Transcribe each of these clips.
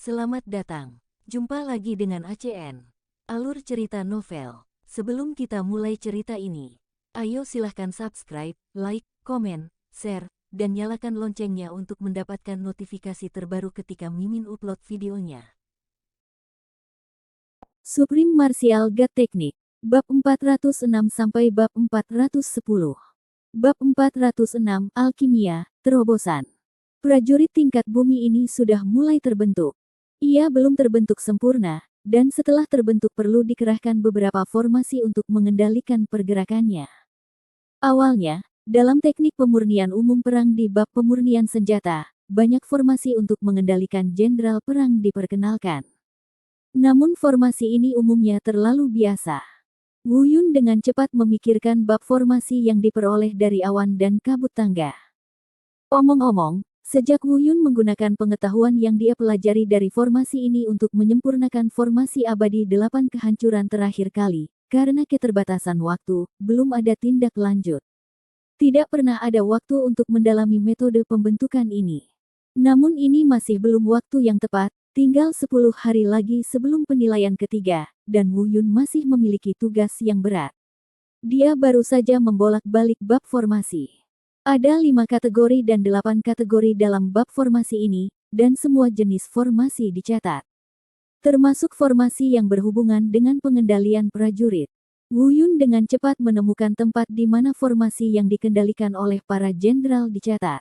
Selamat datang. Jumpa lagi dengan ACN. Alur cerita novel. Sebelum kita mulai cerita ini, ayo silahkan subscribe, like, komen, share, dan nyalakan loncengnya untuk mendapatkan notifikasi terbaru ketika Mimin upload videonya. Supreme Martial God Technique. Bab 406 sampai bab 410. Bab 406 Alkimia, Terobosan. Prajurit tingkat bumi ini sudah mulai terbentuk. Ia belum terbentuk sempurna, dan setelah terbentuk perlu dikerahkan beberapa formasi untuk mengendalikan pergerakannya. Awalnya, dalam teknik pemurnian umum perang di bab pemurnian senjata, banyak formasi untuk mengendalikan jenderal perang diperkenalkan. Namun formasi ini umumnya terlalu biasa. Wu Yun dengan cepat memikirkan bab formasi yang diperoleh dari awan dan kabut tangga. Omong-omong, sejak Wu Yun menggunakan pengetahuan yang dia pelajari dari formasi ini untuk menyempurnakan formasi abadi 8 kehancuran terakhir kali, karena keterbatasan waktu, belum ada tindak lanjut. Tidak pernah ada waktu untuk mendalami metode pembentukan ini. Namun ini masih belum waktu yang tepat, tinggal 10 hari lagi sebelum penilaian ketiga, dan Wu Yun masih memiliki tugas yang berat. Dia baru saja membolak-balik bab formasi. Ada 5 kategori dan 8 kategori dalam bab formasi ini, dan semua jenis formasi dicatat. Termasuk formasi yang berhubungan dengan pengendalian prajurit. Wu Yun dengan cepat menemukan tempat di mana formasi yang dikendalikan oleh para jenderal dicatat.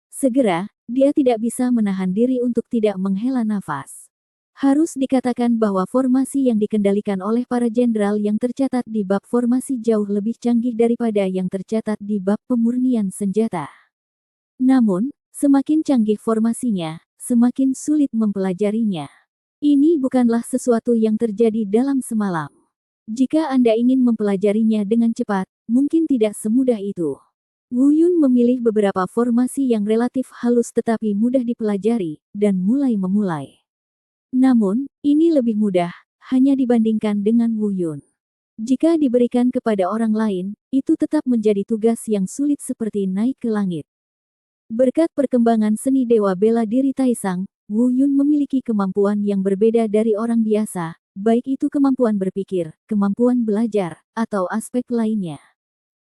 Segera, dia tidak bisa menahan diri untuk tidak menghela nafas. Harus dikatakan bahwa formasi yang dikendalikan oleh para jenderal yang tercatat di bab formasi jauh lebih canggih daripada yang tercatat di bab pemurnian senjata. Namun, semakin canggih formasinya, semakin sulit mempelajarinya. Ini bukanlah sesuatu yang terjadi dalam semalam. Jika Anda ingin mempelajarinya dengan cepat, mungkin tidak semudah itu. Wu Yun memilih beberapa formasi yang relatif halus tetapi mudah dipelajari, dan memulai. Namun, ini lebih mudah, hanya dibandingkan dengan Wu Yun. Jika diberikan kepada orang lain, itu tetap menjadi tugas yang sulit seperti naik ke langit. Berkat perkembangan seni dewa bela diri Taisang, Wu Yun memiliki kemampuan yang berbeda dari orang biasa, baik itu kemampuan berpikir, kemampuan belajar, atau aspek lainnya.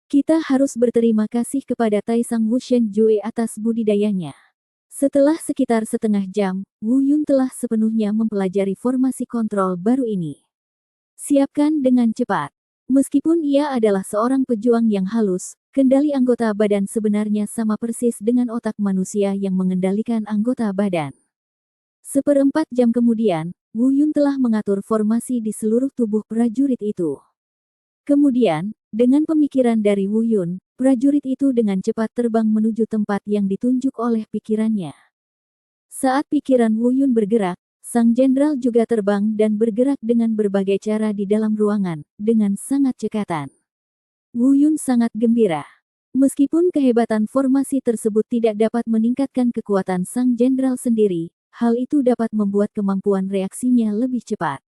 Kita harus berterima kasih kepada Taisang Wushen Jue atas budidayanya. Setelah sekitar setengah jam, Wu Yun telah sepenuhnya mempelajari formasi kontrol baru ini. Siapkan dengan cepat. Meskipun ia adalah seorang pejuang yang halus, kendali anggota badan sebenarnya sama persis dengan otak manusia yang mengendalikan anggota badan. 1/4 jam kemudian, Wu Yun telah mengatur formasi di seluruh tubuh prajurit itu. Kemudian, dengan pemikiran dari Wu Yun, prajurit itu dengan cepat terbang menuju tempat yang ditunjuk oleh pikirannya. Saat pikiran Wu Yun bergerak, sang jenderal juga terbang dan bergerak dengan berbagai cara di dalam ruangan, dengan sangat cekatan. Wu Yun sangat gembira. Meskipun kehebatan formasi tersebut tidak dapat meningkatkan kekuatan sang jenderal sendiri, hal itu dapat membuat kemampuan reaksinya lebih cepat.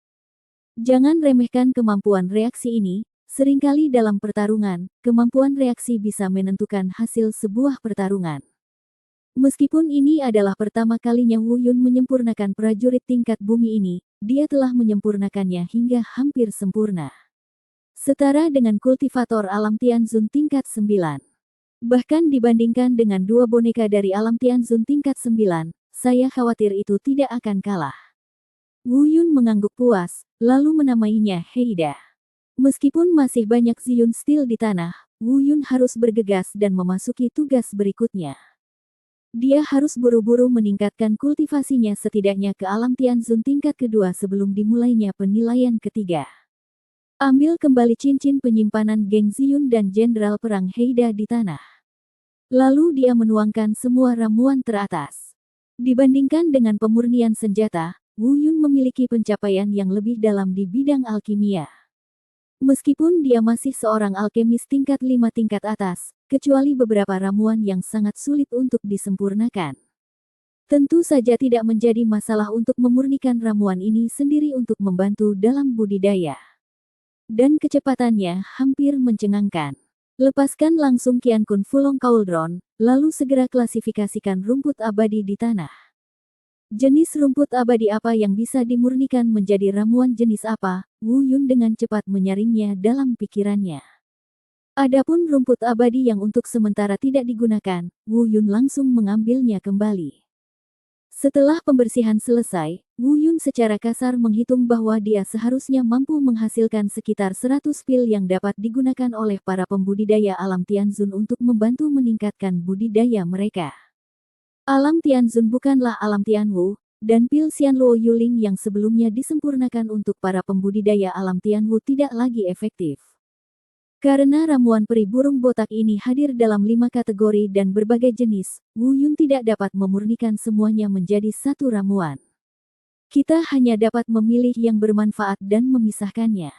Jangan remehkan kemampuan reaksi ini. Seringkali dalam pertarungan, kemampuan reaksi bisa menentukan hasil sebuah pertarungan. Meskipun ini adalah pertama kalinya Wu Yun menyempurnakan prajurit tingkat bumi ini, dia telah menyempurnakannya hingga hampir sempurna. Setara dengan kultivator alam Tianzun tingkat 9. Bahkan dibandingkan dengan 2 boneka dari alam Tianzun tingkat 9, saya khawatir itu tidak akan kalah. Wu Yun mengangguk puas, lalu menamainya Heida. Meskipun masih banyak Ziyun Steel di tanah, Wu Yun harus bergegas dan memasuki tugas berikutnya. Dia harus buru-buru meningkatkan kultivasinya setidaknya ke alam Tianzun tingkat kedua sebelum dimulainya penilaian ketiga. Ambil kembali cincin penyimpanan geng Ziyun dan jenderal perang Heida di tanah. Lalu dia menuangkan semua ramuan teratas. Dibandingkan dengan pemurnian senjata, Wu Yun memiliki pencapaian yang lebih dalam di bidang alkimia. Meskipun dia masih seorang alkemis tingkat 5 tingkat atas, kecuali beberapa ramuan yang sangat sulit untuk disempurnakan. Tentu saja tidak menjadi masalah untuk memurnikan ramuan ini sendiri untuk membantu dalam budidaya. Dan kecepatannya hampir mencengangkan. Lepaskan langsung Qian Kun Fulong Cauldron, lalu segera klasifikasikan rumput abadi di tanah. Jenis rumput abadi apa yang bisa dimurnikan menjadi ramuan jenis apa? Wu Yun dengan cepat menyaringnya dalam pikirannya. Adapun rumput abadi yang untuk sementara tidak digunakan, Wu Yun langsung mengambilnya kembali. Setelah pembersihan selesai, Wu Yun secara kasar menghitung bahwa dia seharusnya mampu menghasilkan sekitar 100 pil yang dapat digunakan oleh para pembudidaya alam Tianzun untuk membantu meningkatkan budidaya mereka. Alam Tianzun bukanlah alam Tianwu, dan pil Xianluo Yuling yang sebelumnya disempurnakan untuk para pembudidaya alam Tianwu tidak lagi efektif. Karena ramuan peri burung botak ini hadir dalam 5 kategori dan berbagai jenis, Wu Yun tidak dapat memurnikan semuanya menjadi satu ramuan. Kita hanya dapat memilih yang bermanfaat dan memisahkannya.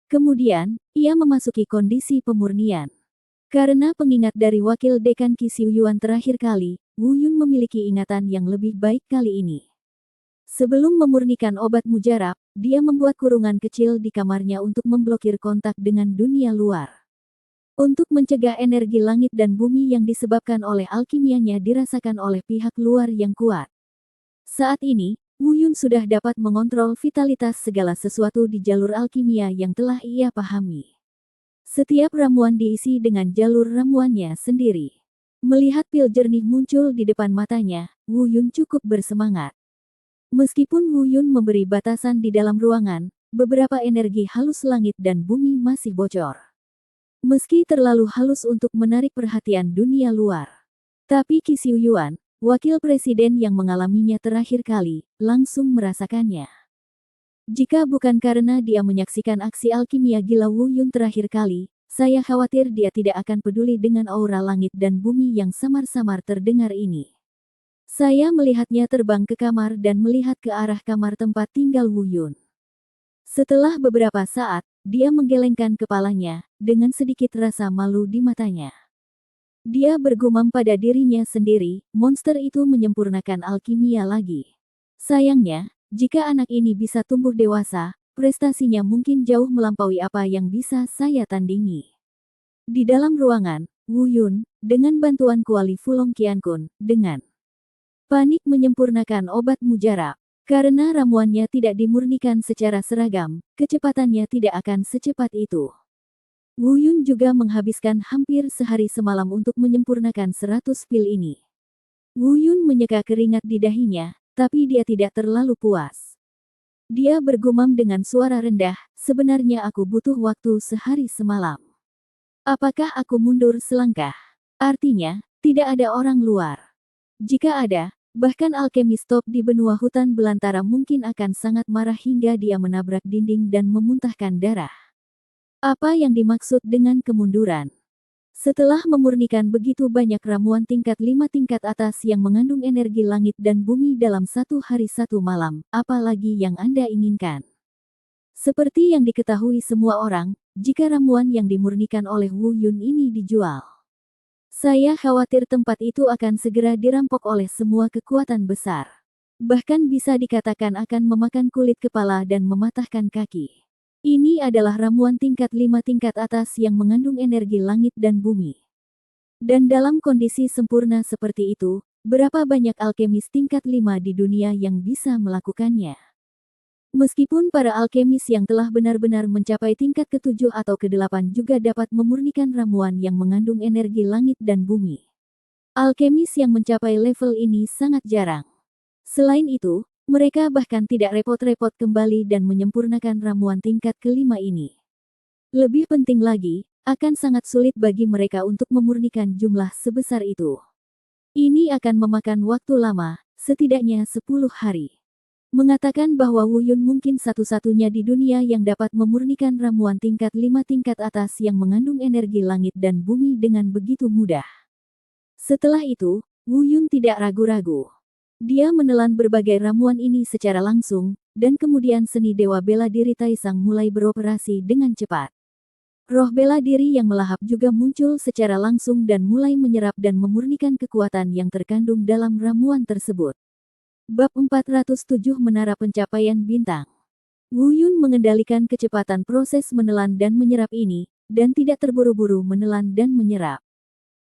Kemudian, ia memasuki kondisi pemurnian. Karena pengingat dari wakil dekan Qi Xiuyuan terakhir kali, Wu Yun memiliki ingatan yang lebih baik kali ini. Sebelum memurnikan obat mujarab, dia membuat kurungan kecil di kamarnya untuk memblokir kontak dengan dunia luar. Untuk mencegah energi langit dan bumi yang disebabkan oleh alkimianya dirasakan oleh pihak luar yang kuat. Saat ini, Wu Yun sudah dapat mengontrol vitalitas segala sesuatu di jalur alkimia yang telah ia pahami. Setiap ramuan diisi dengan jalur ramuannya sendiri. Melihat pil jernih muncul di depan matanya, Wu Yun cukup bersemangat. Meskipun Wu Yun memberi batasan di dalam ruangan, beberapa energi halus langit dan bumi masih bocor. Meski terlalu halus untuk menarik perhatian dunia luar. Tapi Qi Xiuyuan, wakil presiden yang mengalaminya terakhir kali, langsung merasakannya. Jika bukan karena dia menyaksikan aksi alkimia gila Wu Yun terakhir kali, saya khawatir dia tidak akan peduli dengan aura langit dan bumi yang samar-samar terdengar ini. Saya melihatnya terbang ke kamar dan melihat ke arah kamar tempat tinggal Wu Yun. Setelah beberapa saat, dia menggelengkan kepalanya, dengan sedikit rasa malu di matanya. Dia bergumam pada dirinya sendiri, monster itu menyempurnakan alkimia lagi. Sayangnya, jika anak ini bisa tumbuh dewasa, prestasinya mungkin jauh melampaui apa yang bisa saya tandingi. Di dalam ruangan, Wu Yun, dengan bantuan Kuali Fulong Qiankun, dengan panik menyempurnakan obat mujarab. Karena ramuannya tidak dimurnikan secara seragam, kecepatannya tidak akan secepat itu. Wu Yun juga menghabiskan hampir sehari semalam untuk menyempurnakan 100 pil ini. Wu Yun menyeka keringat di dahinya, tapi dia tidak terlalu puas. Dia bergumam dengan suara rendah, sebenarnya aku butuh waktu sehari semalam. Apakah aku mundur selangkah? Artinya, tidak ada orang luar. Jika ada, bahkan alkemis top di benua hutan belantara mungkin akan sangat marah hingga dia menabrak dinding dan memuntahkan darah. Apa yang dimaksud dengan kemunduran? Setelah memurnikan begitu banyak ramuan tingkat 5 tingkat atas yang mengandung energi langit dan bumi dalam satu hari satu malam, apalagi yang Anda inginkan? Seperti yang diketahui semua orang, jika ramuan yang dimurnikan oleh Wu Yun ini dijual, saya khawatir tempat itu akan segera dirampok oleh semua kekuatan besar. Bahkan bisa dikatakan akan memakan kulit kepala dan mematahkan kaki. Ini adalah ramuan tingkat 5 tingkat atas yang mengandung energi langit dan bumi. Dan dalam kondisi sempurna seperti itu, berapa banyak alkemis tingkat 5 di dunia yang bisa melakukannya? Meskipun para alkemis yang telah benar-benar mencapai tingkat ke-7 atau ke-8 juga dapat memurnikan ramuan yang mengandung energi langit dan bumi. Alkemis yang mencapai level ini sangat jarang. Selain itu, mereka bahkan tidak repot-repot kembali dan menyempurnakan ramuan tingkat ke-5 ini. Lebih penting lagi, akan sangat sulit bagi mereka untuk memurnikan jumlah sebesar itu. Ini akan memakan waktu lama, setidaknya 10 hari. Mengatakan bahwa Wu Yun mungkin satu-satunya di dunia yang dapat memurnikan ramuan tingkat 5 tingkat atas yang mengandung energi langit dan bumi dengan begitu mudah. Setelah itu, Wu Yun tidak ragu-ragu. Dia menelan berbagai ramuan ini secara langsung, dan kemudian seni dewa bela diri Taisang mulai beroperasi dengan cepat. Roh bela diri yang melahap juga muncul secara langsung dan mulai menyerap dan memurnikan kekuatan yang terkandung dalam ramuan tersebut. Bab 407 Menara Pencapaian Bintang. Wu Yun mengendalikan kecepatan proses menelan dan menyerap ini, dan tidak terburu-buru menelan dan menyerap.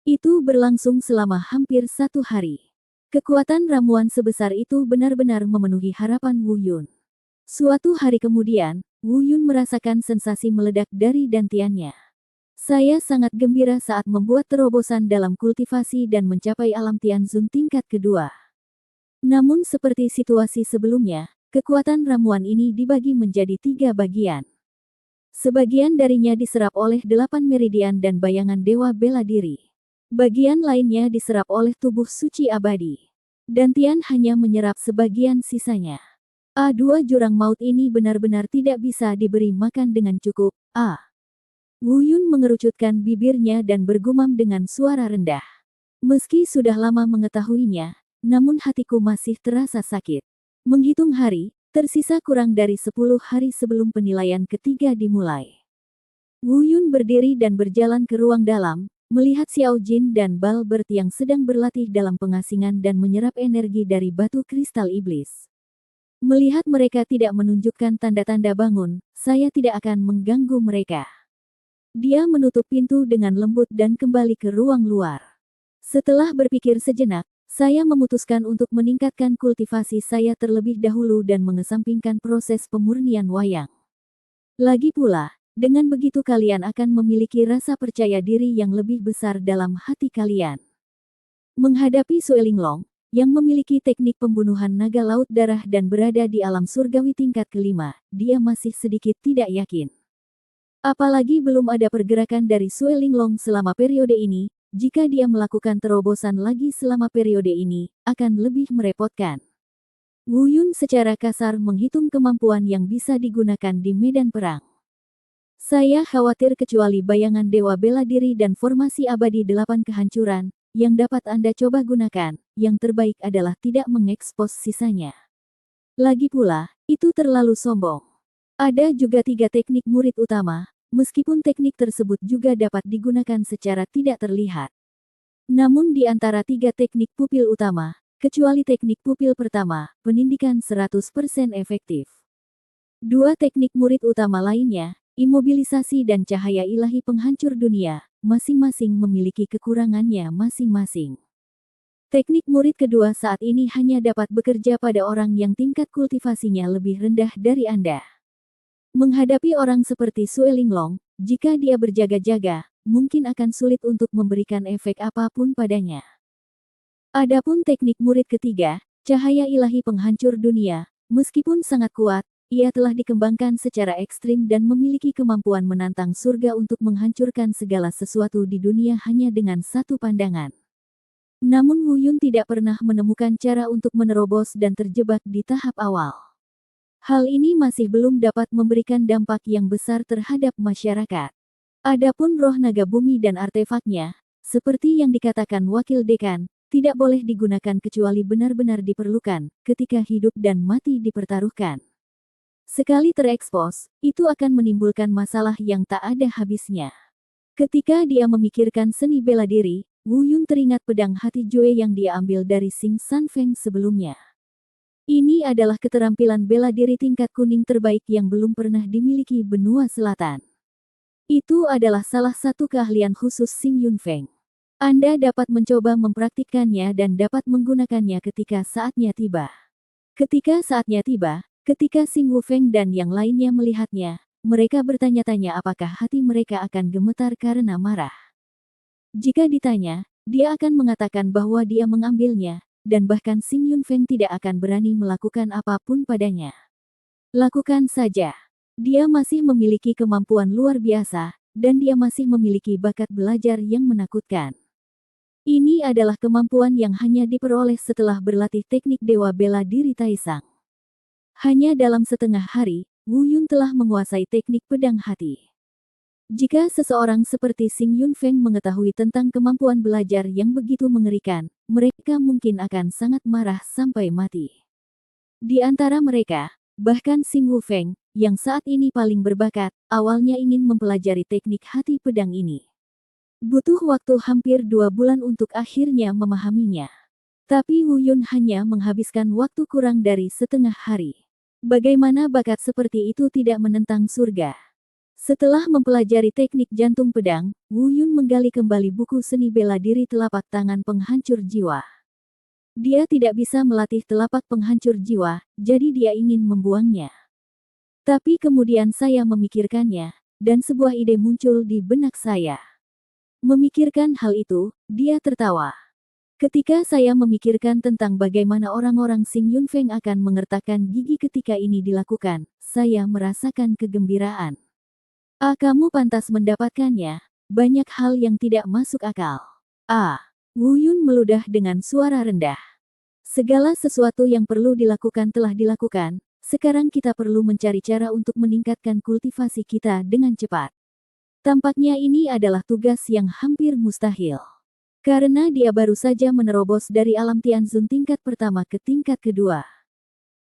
Itu berlangsung selama hampir 1 hari. Kekuatan ramuan sebesar itu benar-benar memenuhi harapan Wu Yun. Suatu hari kemudian, Wu Yun merasakan sensasi meledak dari dantiannya. Saya sangat gembira saat membuat terobosan dalam kultivasi dan mencapai alam Tianzun tingkat kedua. Namun seperti situasi sebelumnya, kekuatan ramuan ini dibagi menjadi 3 bagian. Sebagian darinya diserap oleh 8 meridian dan bayangan dewa bela diri. Bagian lainnya diserap oleh tubuh suci abadi. Dantian hanya menyerap sebagian sisanya. A2 jurang maut ini benar-benar tidak bisa diberi makan dengan cukup. Wu Yun mengerucutkan bibirnya dan bergumam dengan suara rendah. Meski sudah lama mengetahuinya, namun hatiku masih terasa sakit. Menghitung hari, tersisa kurang dari 10 hari sebelum penilaian ketiga dimulai. Wu Yun berdiri dan berjalan ke ruang dalam, melihat Xiao Jin dan Balbert yang sedang berlatih dalam pengasingan dan menyerap energi dari batu kristal iblis. Melihat mereka tidak menunjukkan tanda-tanda bangun, saya tidak akan mengganggu mereka. Dia menutup pintu dengan lembut dan kembali ke ruang luar. Setelah berpikir sejenak, saya memutuskan untuk meningkatkan kultivasi saya terlebih dahulu dan mengesampingkan proses pemurnian wayang. Lagi pula, dengan begitu kalian akan memiliki rasa percaya diri yang lebih besar dalam hati kalian. Menghadapi Sue Linglong, yang memiliki teknik pembunuhan naga laut darah dan berada di alam surgawi tingkat kelima, dia masih sedikit tidak yakin. Apalagi belum ada pergerakan dari Sue Linglong selama periode ini, jika dia melakukan terobosan lagi selama periode ini, akan lebih merepotkan. Wu Yun secara kasar menghitung kemampuan yang bisa digunakan di medan perang. Saya khawatir kecuali bayangan dewa bela diri dan formasi abadi 8 kehancuran, yang dapat Anda coba gunakan, yang terbaik adalah tidak mengekspos sisanya. Lagi pula, itu terlalu sombong. Ada juga 3 teknik murid utama, meskipun teknik tersebut juga dapat digunakan secara tidak terlihat. Namun di antara 3 teknik pupil utama, kecuali teknik pupil pertama, penindikan 100% efektif. 2 teknik murid utama lainnya, imobilisasi dan cahaya ilahi penghancur dunia, masing-masing memiliki kekurangannya masing-masing. Teknik murid kedua saat ini hanya dapat bekerja pada orang yang tingkat kultivasinya lebih rendah dari Anda. Menghadapi orang seperti Sue Linglong, jika dia berjaga-jaga, mungkin akan sulit untuk memberikan efek apapun padanya. Adapun teknik murid ketiga, cahaya ilahi penghancur dunia, meskipun sangat kuat, ia telah dikembangkan secara ekstrim dan memiliki kemampuan menantang surga untuk menghancurkan segala sesuatu di dunia hanya dengan satu pandangan. Namun Wu Yun tidak pernah menemukan cara untuk menerobos dan terjebak di tahap awal. Hal ini masih belum dapat memberikan dampak yang besar terhadap masyarakat. Adapun roh naga bumi dan artefaknya, seperti yang dikatakan Wakil Dekan, tidak boleh digunakan kecuali benar-benar diperlukan, ketika hidup dan mati dipertaruhkan. Sekali terekspos, itu akan menimbulkan masalah yang tak ada habisnya. Ketika dia memikirkan seni bela diri, Wu Yun teringat pedang hati Jue yang dia ambil dari Xing San Feng sebelumnya. Ini adalah keterampilan bela diri tingkat kuning terbaik yang belum pernah dimiliki benua selatan. Itu adalah salah satu keahlian khusus Xing Yunfeng. Anda dapat mencoba mempraktikkannya dan dapat menggunakannya ketika saatnya tiba. Ketika saatnya tiba, ketika Xing Wufeng dan yang lainnya melihatnya, mereka bertanya-tanya apakah hati mereka akan gemetar karena marah. Jika ditanya, dia akan mengatakan bahwa dia mengambilnya, dan bahkan Xing Yunfeng tidak akan berani melakukan apapun padanya. Lakukan saja. Dia masih memiliki kemampuan luar biasa, dan dia masih memiliki bakat belajar yang menakutkan. Ini adalah kemampuan yang hanya diperoleh setelah berlatih teknik dewa bela diri Taisang. Hanya dalam setengah hari, Wu Yun telah menguasai teknik pedang hati. Jika seseorang seperti Xing Yunfeng mengetahui tentang kemampuan belajar yang begitu mengerikan, mereka mungkin akan sangat marah sampai mati. Di antara mereka, bahkan Xing Wufeng, yang saat ini paling berbakat, awalnya ingin mempelajari teknik hati pedang ini. Butuh waktu hampir 2 bulan untuk akhirnya memahaminya. Tapi Wu Yun hanya menghabiskan waktu kurang dari setengah hari. Bagaimana bakat seperti itu tidak menentang surga? Setelah mempelajari teknik jantung pedang, Wu Yun menggali kembali buku seni bela diri telapak tangan penghancur jiwa. Dia tidak bisa melatih telapak penghancur jiwa, jadi dia ingin membuangnya. Tapi kemudian saya memikirkannya, dan sebuah ide muncul di benak saya. Memikirkan hal itu, dia tertawa. Ketika saya memikirkan tentang bagaimana orang-orang Xing Yunfeng akan mengertakkan gigi ketika ini dilakukan, saya merasakan kegembiraan. Kamu pantas mendapatkannya. Banyak hal yang tidak masuk akal. Wu Yun meludah dengan suara rendah. Segala sesuatu yang perlu dilakukan telah dilakukan, sekarang kita perlu mencari cara untuk meningkatkan kultivasi kita dengan cepat. Tampaknya ini adalah tugas yang hampir mustahil. Karena dia baru saja menerobos dari alam Tianzun tingkat pertama ke tingkat kedua.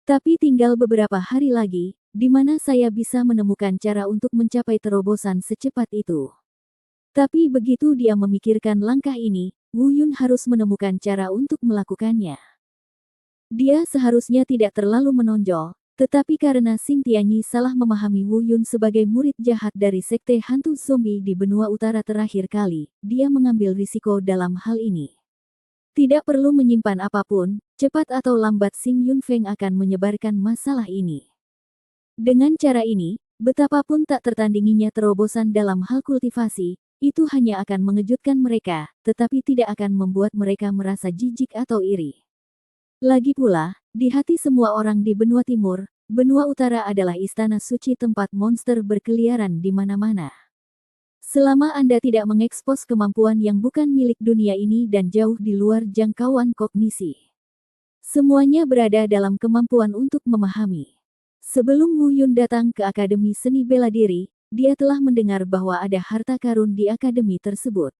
Tapi tinggal beberapa hari lagi, di mana saya bisa menemukan cara untuk mencapai terobosan secepat itu. Tapi begitu dia memikirkan langkah ini, Wu Yun harus menemukan cara untuk melakukannya. Dia seharusnya tidak terlalu menonjol, tetapi karena Xing Tianyi salah memahami Wu Yun sebagai murid jahat dari sekte hantu zombie di benua utara terakhir kali, dia mengambil risiko dalam hal ini. Tidak perlu menyimpan apapun, cepat atau lambat Xing Yunfeng akan menyebarkan masalah ini. Dengan cara ini, betapapun tak tertandinginya terobosan dalam hal kultivasi, itu hanya akan mengejutkan mereka, tetapi tidak akan membuat mereka merasa jijik atau iri. Lagi pula, di hati semua orang di benua timur, benua utara adalah istana suci tempat monster berkeliaran di mana-mana. Selama Anda tidak mengekspos kemampuan yang bukan milik dunia ini dan jauh di luar jangkauan kognisi, semuanya berada dalam kemampuan untuk memahami. Sebelum Wu Yun datang ke Akademi Seni Bela Diri, dia telah mendengar bahwa ada harta karun di akademi tersebut.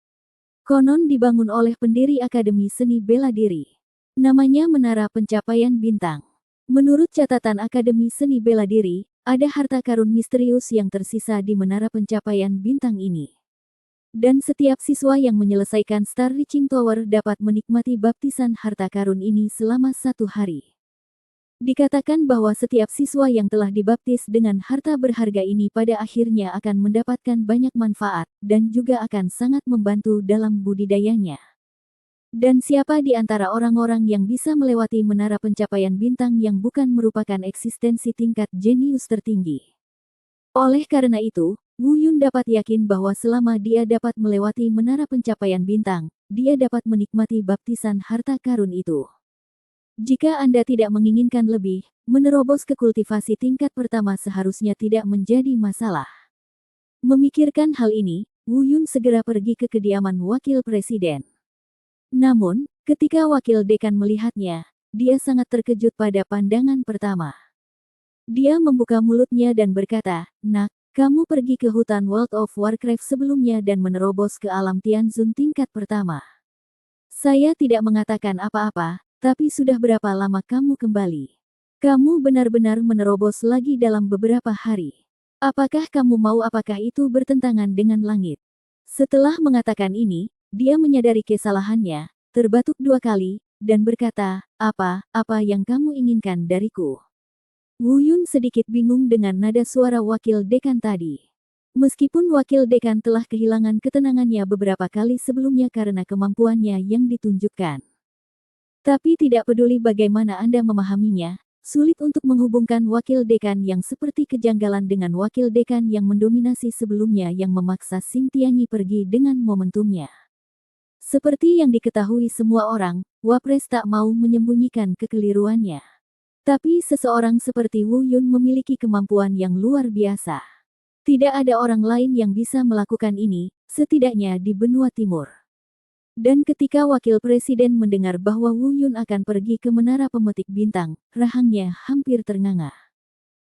Konon dibangun oleh pendiri Akademi Seni Bela Diri. Namanya Menara Pencapaian Bintang. Menurut catatan Akademi Seni Bela Diri, ada harta karun misterius yang tersisa di Menara Pencapaian Bintang ini. Dan setiap siswa yang menyelesaikan Star Reaching Tower dapat menikmati baptisan harta karun ini selama 1 hari. Dikatakan bahwa setiap siswa yang telah dibaptis dengan harta berharga ini pada akhirnya akan mendapatkan banyak manfaat, dan juga akan sangat membantu dalam budidayanya. Dan siapa di antara orang-orang yang bisa melewati Menara Pencapaian Bintang yang bukan merupakan eksistensi tingkat jenius tertinggi? Oleh karena itu, Wu Yun dapat yakin bahwa selama dia dapat melewati Menara Pencapaian Bintang, dia dapat menikmati baptisan harta karun itu. Jika Anda tidak menginginkan lebih, menerobos ke kultivasi tingkat pertama seharusnya tidak menjadi masalah. Memikirkan hal ini, Wu Yun segera pergi ke kediaman Wakil Presiden. Namun, ketika Wakil Dekan melihatnya, dia sangat terkejut pada pandangan pertama. Dia membuka mulutnya dan berkata, "Nak, kamu pergi ke hutan World of Warcraft sebelumnya dan menerobos ke alam Tianzun tingkat pertama. Saya tidak mengatakan apa-apa, tapi sudah berapa lama kamu kembali? Kamu benar-benar menerobos lagi dalam beberapa hari. Apakah kamu mau apakah itu bertentangan dengan langit?" Setelah mengatakan ini, dia menyadari kesalahannya, terbatuk 2 kali, dan berkata, apa yang kamu inginkan dariku?" Wu Yun sedikit bingung dengan nada suara Wakil Dekan tadi. Meskipun Wakil Dekan telah kehilangan ketenangannya beberapa kali sebelumnya karena kemampuannya yang ditunjukkan. Tapi tidak peduli bagaimana Anda memahaminya, sulit untuk menghubungkan Wakil Dekan yang seperti kejanggalan dengan Wakil Dekan yang mendominasi sebelumnya yang memaksa Xing Tianyi pergi dengan momentumnya. Seperti yang diketahui semua orang, Wapres tak mau menyembunyikan kekeliruannya. Tapi seseorang seperti Wu Yun memiliki kemampuan yang luar biasa. Tidak ada orang lain yang bisa melakukan ini, setidaknya di benua timur. Dan ketika Wakil Presiden mendengar bahwa Wu Yun akan pergi ke Menara Pemetik Bintang, rahangnya hampir ternganga.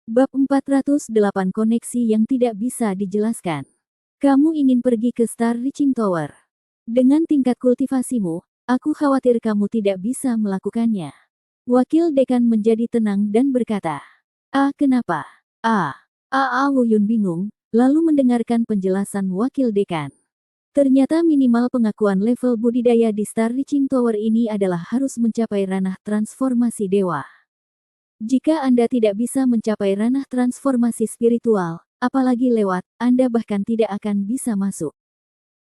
Bab 408 Koneksi yang tidak bisa dijelaskan. Kamu ingin pergi ke Star Reaching Tower. Dengan tingkat kultivasimu, aku khawatir kamu tidak bisa melakukannya. Wakil Dekan menjadi tenang dan berkata, Kenapa? Wu Yun bingung, lalu mendengarkan penjelasan Wakil Dekan. Ternyata minimal pengakuan level budidaya di Star Reaching Tower ini adalah harus mencapai ranah transformasi dewa. Jika Anda tidak bisa mencapai ranah transformasi spiritual, apalagi lewat, Anda bahkan tidak akan bisa masuk.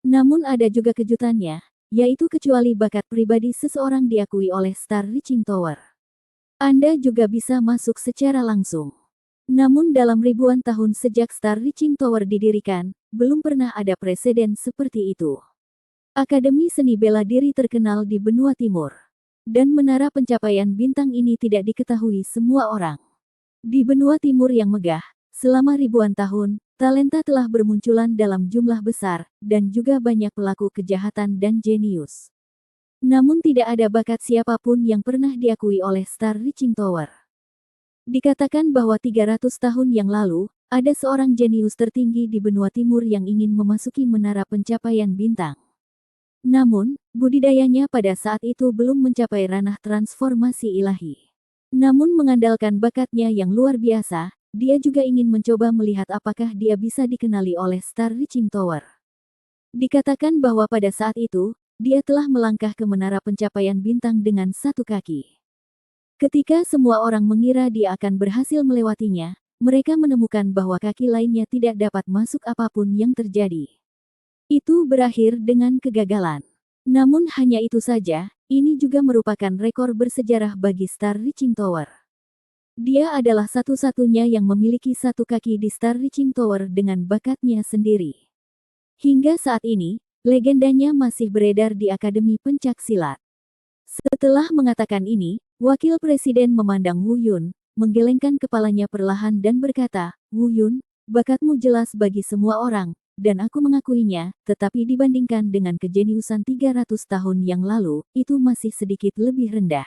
Namun ada juga kejutannya, yaitu kecuali bakat pribadi seseorang diakui oleh Star Reaching Tower. Anda juga bisa masuk secara langsung. Namun dalam ribuan tahun sejak Star Reaching Tower didirikan, belum pernah ada preseden seperti itu. Akademi Seni Bela Diri terkenal di benua timur. Dan menara pencapaian bintang ini tidak diketahui semua orang. Di benua timur yang megah, selama ribuan tahun, talenta telah bermunculan dalam jumlah besar, dan juga banyak pelaku kejahatan dan jenius. Namun tidak ada bakat siapapun yang pernah diakui oleh Star Reaching Tower. Dikatakan bahwa 300 tahun yang lalu, ada seorang jenius tertinggi di benua timur yang ingin memasuki menara pencapaian bintang. Namun, budidayanya pada saat itu belum mencapai ranah transformasi ilahi. Namun mengandalkan bakatnya yang luar biasa, dia juga ingin mencoba melihat apakah dia bisa dikenali oleh Star Reaching Tower. Dikatakan bahwa pada saat itu, dia telah melangkah ke menara pencapaian bintang dengan satu kaki. Ketika semua orang mengira dia akan berhasil melewatinya, mereka menemukan bahwa kaki lainnya tidak dapat masuk apapun yang terjadi. Itu berakhir dengan kegagalan. Namun hanya itu saja, ini juga merupakan rekor bersejarah bagi Star Reaching Tower. Dia adalah satu-satunya yang memiliki satu kaki di Star Reaching Tower dengan bakatnya sendiri. Hingga saat ini, legendanya masih beredar di Akademi Pencaksilat. Setelah mengatakan ini, Wakil Presiden memandang Wu Yun, menggelengkan kepalanya perlahan dan berkata, "Wu Yun, bakatmu jelas bagi semua orang, dan aku mengakuinya, tetapi dibandingkan dengan kejeniusan 300 tahun yang lalu, itu masih sedikit lebih rendah.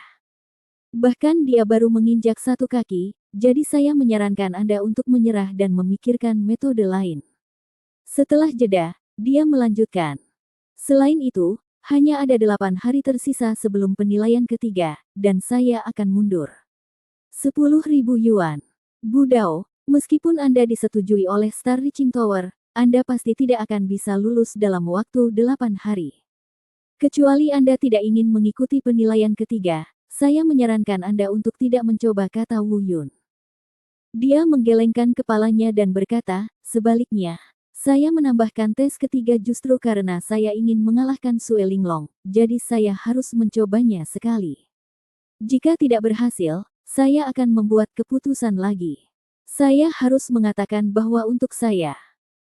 Bahkan dia baru menginjak satu kaki, jadi saya menyarankan Anda untuk menyerah dan memikirkan metode lain." Setelah jeda, dia melanjutkan, "Selain itu, hanya ada 8 hari tersisa sebelum penilaian ketiga, dan saya akan mundur. 10.000 yuan. Budao, meskipun Anda disetujui oleh Star Reaching Tower, Anda pasti tidak akan bisa lulus dalam waktu 8 hari. Kecuali Anda tidak ingin mengikuti penilaian ketiga, saya menyarankan Anda untuk tidak mencoba," kata Wu Yun. Dia menggelengkan kepalanya dan berkata, "Sebaliknya, saya menambahkan tes ketiga justru karena saya ingin mengalahkan Sue Linglong, jadi saya harus mencobanya sekali. Jika tidak berhasil, saya akan membuat keputusan lagi. Saya harus mengatakan bahwa untuk saya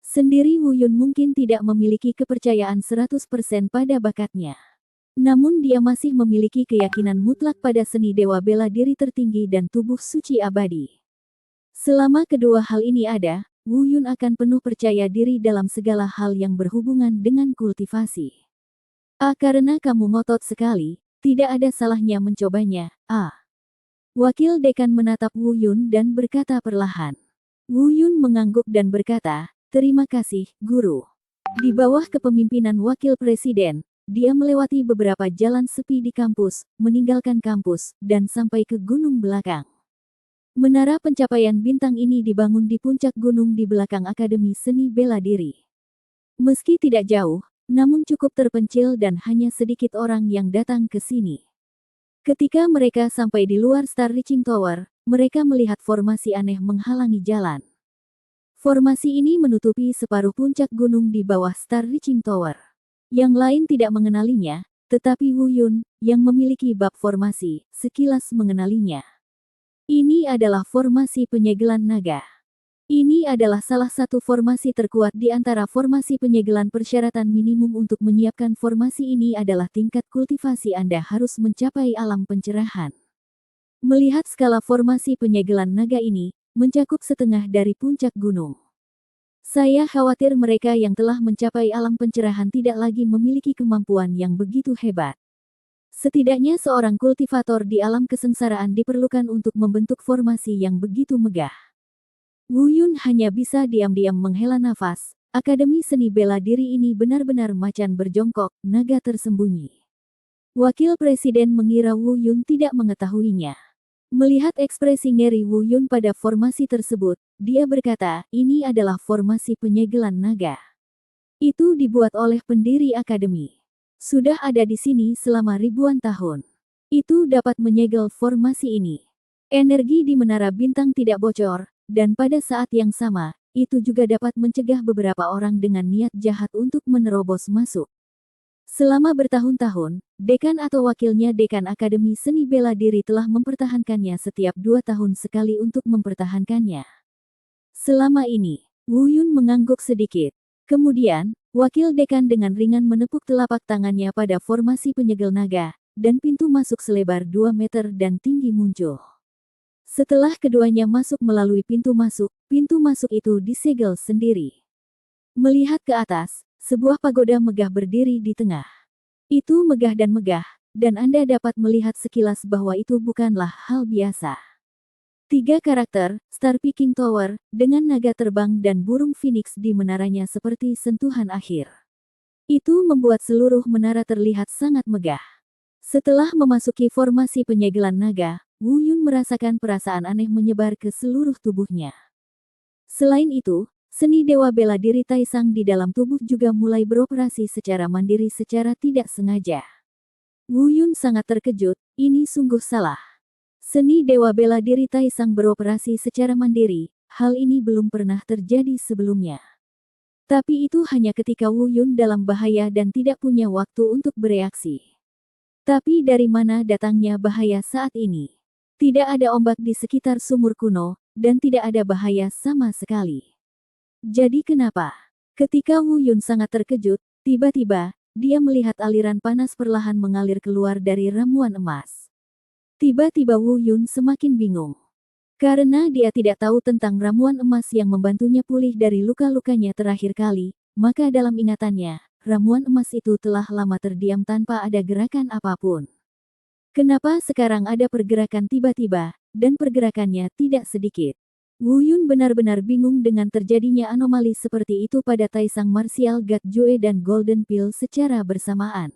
sendiri Wu Yun mungkin tidak memiliki kepercayaan 100% pada bakatnya. Namun dia masih memiliki keyakinan mutlak pada seni dewa bela diri tertinggi dan tubuh suci abadi. Selama kedua hal ini ada, Wu Yun akan penuh percaya diri dalam segala hal yang berhubungan dengan kultivasi. Karena kamu ngotot sekali, tidak ada salahnya mencobanya. Wakil dekan menatap Wu Yun dan berkata perlahan. Wu Yun mengangguk dan berkata, "Terima kasih, Guru." Di bawah kepemimpinan Wakil Presiden, dia melewati beberapa jalan sepi di kampus, meninggalkan kampus, dan sampai ke gunung belakang. Menara pencapaian bintang ini dibangun di puncak gunung di belakang Akademi Seni Bela Diri. Meski tidak jauh, namun cukup terpencil dan hanya sedikit orang yang datang ke sini. Ketika mereka sampai di luar Star Reaching Tower, mereka melihat formasi aneh menghalangi jalan. Formasi ini menutupi separuh puncak gunung di bawah Star Reaching Tower. Yang lain tidak mengenalinya, tetapi Wu Yun, yang memiliki bab formasi, sekilas mengenalinya. Ini adalah formasi penyegelan naga. Ini adalah salah satu formasi terkuat di antara formasi penyegelan. Persyaratan minimum untuk menyiapkan formasi ini adalah tingkat kultivasi Anda harus mencapai alam pencerahan. Melihat skala formasi penyegelan naga ini, mencakup setengah dari puncak gunung. Saya khawatir mereka yang telah mencapai alam pencerahan tidak lagi memiliki kemampuan yang begitu hebat. Setidaknya seorang kultivator di alam kesengsaraan diperlukan untuk membentuk formasi yang begitu megah. Wu Yun hanya bisa diam-diam menghela nafas. Akademi Seni Bela Diri ini benar-benar macan berjongkok, naga tersembunyi. Wakil Presiden mengira Wu Yun tidak mengetahuinya. Melihat ekspresi ngeri Wu Yun pada formasi tersebut, dia berkata, "Ini adalah formasi penyegelan naga. Itu dibuat oleh pendiri akademi. Sudah ada di sini selama ribuan tahun. Itu dapat menyegel formasi ini. Energi di menara bintang tidak bocor, dan pada saat yang sama, itu juga dapat mencegah beberapa orang dengan niat jahat untuk menerobos masuk. Selama bertahun-tahun, dekan atau wakilnya dekan Akademi Seni Bela Diri telah mempertahankannya setiap 2 tahun sekali untuk mempertahankannya. Selama ini, Wu Yun mengangguk sedikit. Kemudian, wakil dekan dengan ringan menepuk telapak tangannya pada formasi penyegel naga, dan pintu masuk selebar 2 meter dan tinggi muncul. Setelah keduanya masuk melalui pintu masuk itu disegel sendiri. Melihat ke atas, sebuah pagoda megah berdiri di tengah. Itu megah, dan Anda dapat melihat sekilas bahwa itu bukanlah hal biasa. 3 karakter, Star Peking Tower, dengan naga terbang dan burung phoenix di menaranya seperti sentuhan akhir. Itu membuat seluruh menara terlihat sangat megah. Setelah memasuki formasi penyegelan naga, Wu Yun merasakan perasaan aneh menyebar ke seluruh tubuhnya. Selain itu, seni dewa bela diri Taisang di dalam tubuh juga mulai beroperasi secara mandiri secara tidak sengaja. Wu Yun sangat terkejut, ini sungguh salah. Seni dewa bela diri Taisang beroperasi secara mandiri, hal ini belum pernah terjadi sebelumnya. Tapi itu hanya ketika Wu Yun dalam bahaya dan tidak punya waktu untuk bereaksi. Tapi dari mana datangnya bahaya saat ini? Tidak ada ombak di sekitar sumur kuno, dan tidak ada bahaya sama sekali. Jadi kenapa? Ketika Wu Yun sangat terkejut, tiba-tiba, dia melihat aliran panas perlahan mengalir keluar dari ramuan emas. Tiba-tiba Wu Yun semakin bingung. Karena dia tidak tahu tentang ramuan emas yang membantunya pulih dari luka-lukanya terakhir kali, maka dalam ingatannya, ramuan emas itu telah lama terdiam tanpa ada gerakan apapun. Kenapa sekarang ada pergerakan tiba-tiba, dan pergerakannya tidak sedikit? Wu Yun benar-benar bingung dengan terjadinya anomali seperti itu pada Taisang Martial God Jue dan Golden Pill secara bersamaan.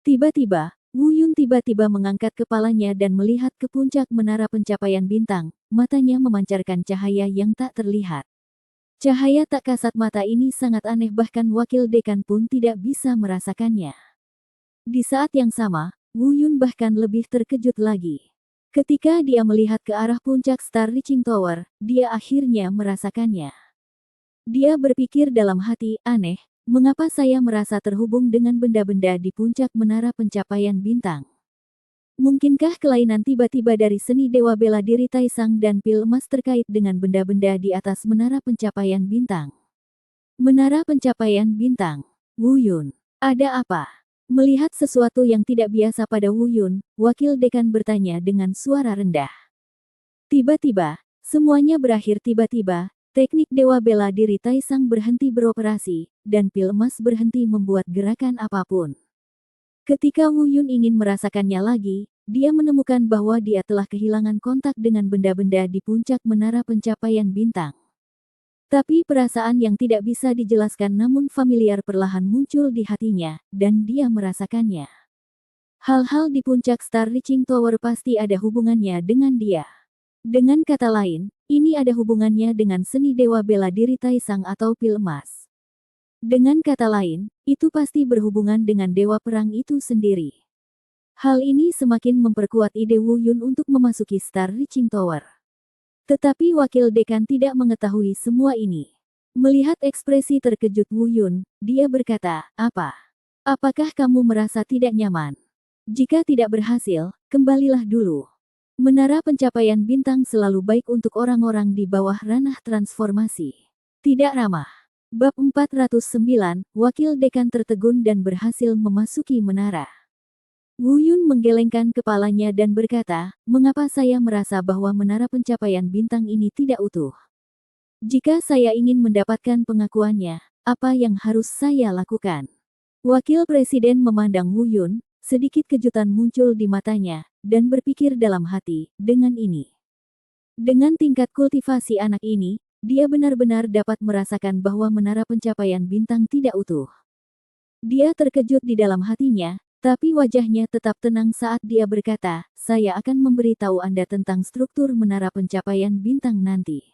Tiba-tiba, Wu Yun tiba-tiba mengangkat kepalanya dan melihat ke puncak menara pencapaian bintang, matanya memancarkan cahaya yang tak terlihat. Cahaya tak kasat mata ini sangat aneh, bahkan wakil dekan pun tidak bisa merasakannya. Di saat yang sama, Wu Yun bahkan lebih terkejut lagi. Ketika dia melihat ke arah puncak Star Reaching Tower, dia akhirnya merasakannya. Dia berpikir dalam hati, aneh, mengapa saya merasa terhubung dengan benda-benda di puncak menara pencapaian bintang? Mungkinkah kelainan tiba-tiba dari seni dewa bela diri Taisang dan pil emas terkait dengan benda-benda di atas menara pencapaian bintang? Menara pencapaian bintang. Wu Yun, ada apa? Melihat sesuatu yang tidak biasa pada Wu Yun, wakil dekan bertanya dengan suara rendah. Tiba-tiba, semuanya berakhir tiba-tiba, teknik dewa bela diri Taisang berhenti beroperasi, dan pil emas berhenti membuat gerakan apapun. Ketika Wu Yun ingin merasakannya lagi, dia menemukan bahwa dia telah kehilangan kontak dengan benda-benda di puncak menara pencapaian bintang. Tapi perasaan yang tidak bisa dijelaskan namun familiar perlahan muncul di hatinya, dan dia merasakannya. Hal-hal di puncak Star Reaching Tower pasti ada hubungannya dengan dia. Dengan kata lain, ini ada hubungannya dengan seni dewa bela diri Taisang atau pil emas. Dengan kata lain, itu pasti berhubungan dengan dewa perang itu sendiri. Hal ini semakin memperkuat ide Wu Yun untuk memasuki Star Reaching Tower. Tetapi wakil dekan tidak mengetahui semua ini. Melihat ekspresi terkejut Wu Yun, dia berkata, apa? Apakah kamu merasa tidak nyaman? Jika tidak berhasil, kembalilah dulu. Menara pencapaian bintang selalu baik untuk orang-orang di bawah ranah transformasi. Tidak ramah. Bab 409, wakil dekan tertegun dan berhasil memasuki menara. Wu Yun menggelengkan kepalanya dan berkata, mengapa saya merasa bahwa menara pencapaian bintang ini tidak utuh? Jika saya ingin mendapatkan pengakuannya, apa yang harus saya lakukan? Wakil Presiden memandang Wu Yun, sedikit kejutan muncul di matanya, dan berpikir dalam hati, dengan ini. Dengan tingkat kultivasi anak ini, dia benar-benar dapat merasakan bahwa menara pencapaian bintang tidak utuh. Dia terkejut di dalam hatinya, tapi wajahnya tetap tenang saat dia berkata, saya akan memberitahu Anda tentang struktur menara pencapaian bintang nanti.